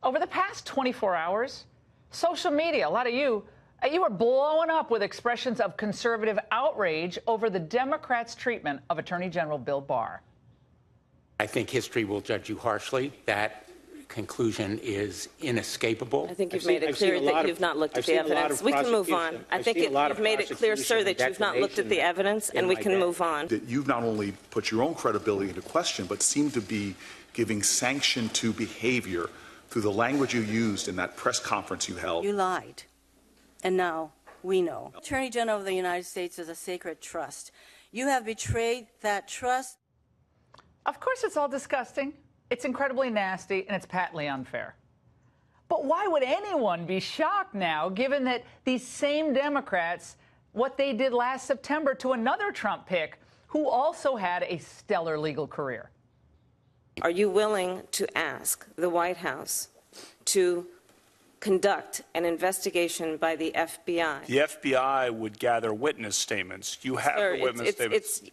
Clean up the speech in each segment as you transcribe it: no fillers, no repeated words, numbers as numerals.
Over the past 24 hours, social media, a lot of you were blowing up with expressions of conservative outrage over the Democrats' treatment of Attorney General Bill Barr. I think history will judge you harshly. That conclusion is inescapable. I think you've made it clear that you've not looked at the evidence. We can move on. I think you've made it clear, sir, that you've not looked at the evidence, and we can move on. That you've not only put your own credibility into question, but seem to be giving sanction to behavior through the language you used in that press conference you held. You lied. And now we know. Attorney General of the United States is a sacred trust. You have betrayed that trust. Of course, it's all disgusting. It's incredibly nasty, and it's patently unfair. But why would anyone be shocked now, given that these same Democrats, what they did last September to another Trump pick, who also had a stellar legal career? Are you willing to ask the White House to conduct an investigation by the FBI? The FBI would gather witness statements. You have the witness statements.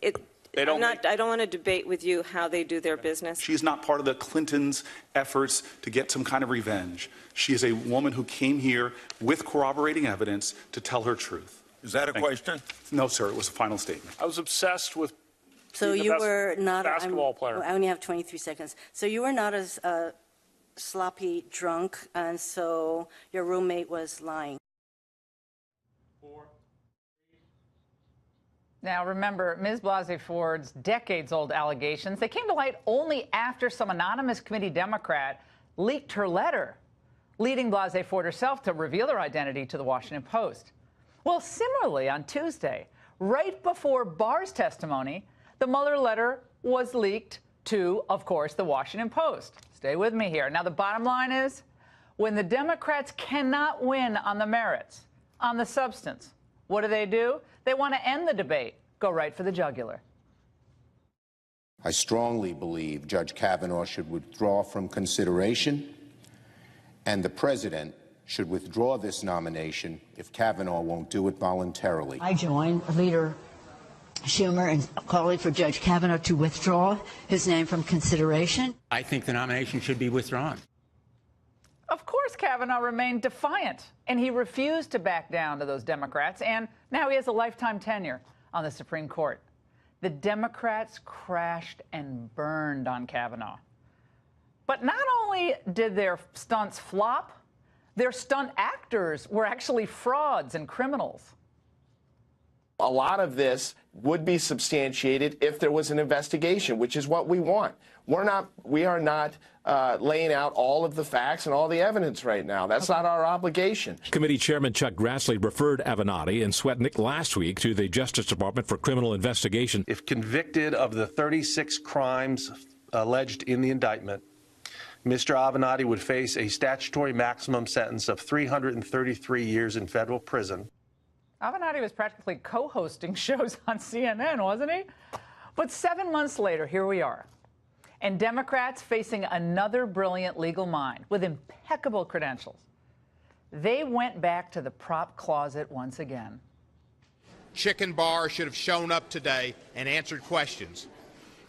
I don't want to debate with you how they do their business. She's not part of the Clintons' efforts to get some kind of revenge. She is a woman who came here with corroborating evidence to tell her truth. Is that a question? No, sir. It was a final statement. I was obsessed with So you were not a basketball player. I only have 23 seconds. So you were not as sloppy drunk, and so your roommate was lying. Now, remember, Ms. Blasey Ford's decades-old allegations, they came to light only after some anonymous committee Democrat leaked her letter, leading Blasey Ford herself to reveal her identity to the Washington Post. Well, similarly, on Tuesday, right before Barr's testimony, the Mueller letter was leaked to, of course, the Washington Post. Stay with me here. Now, the bottom line is, when the Democrats cannot win on the merits, on the substance, what do? They want to end the debate, go right for the jugular. I strongly believe Judge Kavanaugh should withdraw from consideration, and the president should withdraw this nomination if Kavanaugh won't do it voluntarily. I join Leader Schumer in calling for Judge Kavanaugh to withdraw his name from consideration. I think the nomination should be withdrawn. Of course, Kavanaugh remained defiant, and he refused to back down to those Democrats, and now he has a lifetime tenure on the Supreme Court. The Democrats crashed and burned on Kavanaugh. But not only did their stunts flop, their stunt actors were actually frauds and criminals. A lot of this would be substantiated if there was an investigation, which is what we want. We are not laying out all of the facts and all the evidence right now. That's not our obligation. Committee Chairman Chuck Grassley referred Avenatti and Swetnick last week to the Justice Department for criminal investigation. If convicted of the 36 crimes alleged in the indictment, Mr. Avenatti would face a statutory maximum sentence of 333 years in federal prison. Avenatti was practically co-hosting shows on CNN, wasn't he? But 7 months later, here we are. And Democrats facing another brilliant legal mind with impeccable credentials. They went back to the prop closet once again. Chicken Barr should have shown up today and answered questions.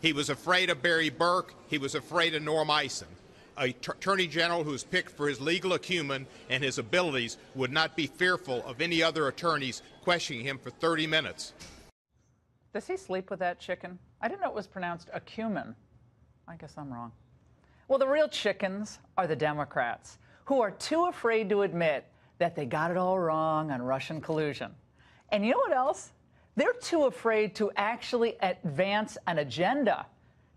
He was afraid of Barry Burke. He was afraid of Norm Eisen. An attorney general who is picked for his legal acumen and his abilities would not be fearful of any other attorneys questioning him for 30 minutes. Does he sleep with that chicken? I didn't know it was pronounced acumen. I guess I'm wrong. Well, the real chickens are the Democrats, who are too afraid to admit that they got it all wrong on Russian collusion. And you know what else? They're too afraid to actually advance an agenda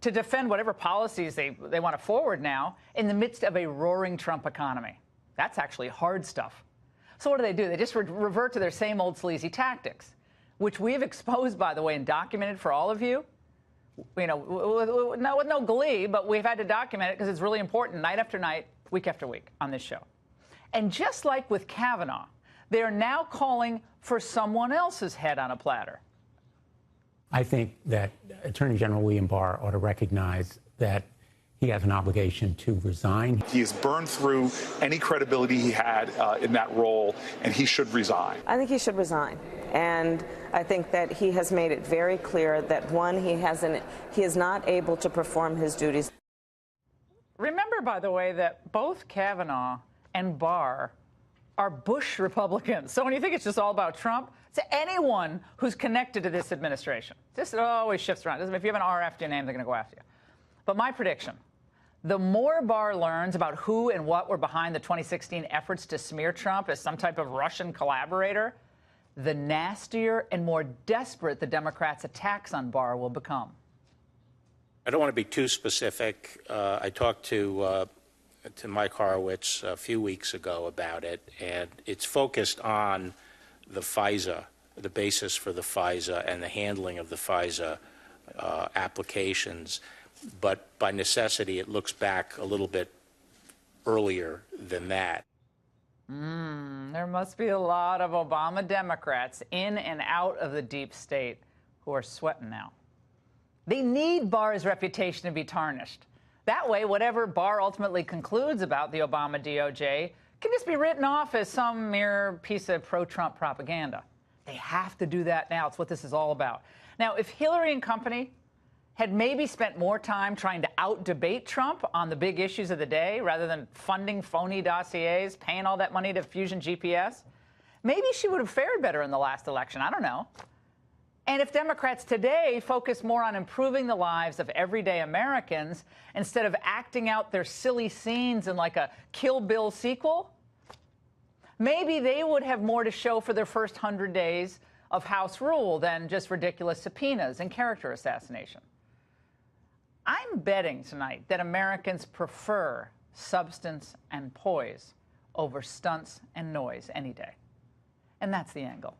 to defend whatever policies they want to forward now in the midst of a roaring Trump economy. That's actually hard stuff. So what do? They just revert to their same old sleazy tactics, which we've exposed, by the way, and documented for all of you. You know, with no glee, but we've had to document it because it's really important night after night, week after week on this show. And just like with Kavanaugh, they are now calling for someone else's head on a platter. I think that Attorney General William Barr ought to recognize that he has an obligation to resign. He has burned through any credibility he had in that role, and he should resign. I think he should resign. And I think that he has made it very clear that, one, he is not able to perform his duties. Remember, by the way, that both Kavanaugh and Barr are Bush Republicans. So when you think it's just all about Trump, to anyone who's connected to this administration, this always shifts around. If you have an R after your name, they're going to go after you. But my prediction, the more Barr learns about who and what were behind the 2016 efforts to smear Trump as some type of Russian collaborator, the nastier and more desperate the Democrats' attacks on Barr will become. I don't want to be too specific. I talked to Mike Horowitz a few weeks ago about it, and it's focused on the FISA, the basis for the FISA and the handling of the FISA applications. But by necessity, it looks back a little bit earlier than that. There must be a lot of Obama Democrats in and out of the deep state who are sweating now. They need Barr's reputation to be tarnished. That way, whatever Barr ultimately concludes about the Obama DOJ can just be written off as some mere piece of pro-Trump propaganda. They have to do that now. It's what this is all about. Now, if Hillary and company had maybe spent more time trying to out-debate Trump on the big issues of the day rather than funding phony dossiers, paying all that money to Fusion GPS, maybe she would have fared better in the last election. I don't know. And if Democrats today focus more on improving the lives of everyday Americans instead of acting out their silly scenes in like a Kill Bill sequel, maybe they would have more to show for their first 100 days of House rule than just ridiculous subpoenas and character assassination. I'm betting tonight that Americans prefer substance and poise over stunts and noise any day. And that's the angle.